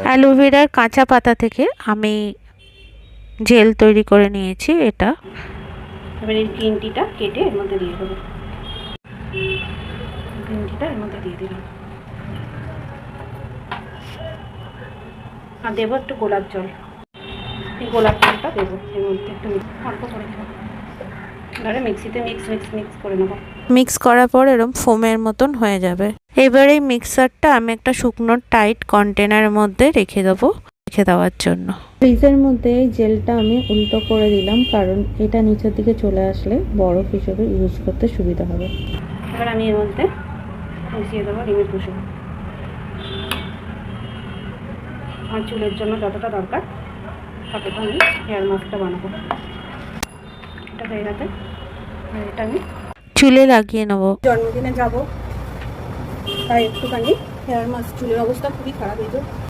অ্যালোভেরার কাঁচা পাতা থেকে আমি জেল তৈরি করে নিয়েছি এটা। এবার এই গ্রিন টিটা কেটে এর মধ্যে দিয়ে দেবো। গ্রিন টিটা এর মধ্যে দিয়ে দিলাম। আর দেবো একটু গোলাপ জল। এই গোলাপ জলটা দেবো এর মধ্যে, একটু অল্প করে দেবো। এবারে মিক্সিতে মিক্স করে নেবো। মিক্স করার পর এরকম ফোমের মতন হয়ে যাবে। এবার এই মিক্সারটা আমি একটা শুকনো টাইট কন্টেনারের মধ্যে রেখে দেওয়ার জন্য। ফ্রিজের মধ্যে এই জেলটা আমি উল্টো করে দিলাম, কারণ এটা নিচের দিকে চলে আসলে বরফ হিসেবে ইউজ করতে সুবিধা হবে। এবার আমি এর মধ্যে মিশিয়ে দেবো ডিমের কুসুম। আমার চুলের জন্য যতটা দরকার ততটা আমি হেয়ার মাস্কটা বানাবো। এটা হয়ে গেছে, এটা আমি চুলে লাগিয়ে নেবো। জন্মদিনে যাব, তাই একটুখানি হেয়ার মাস্ক, চুলের অবস্থা খুবই খারাপ হয়েছে।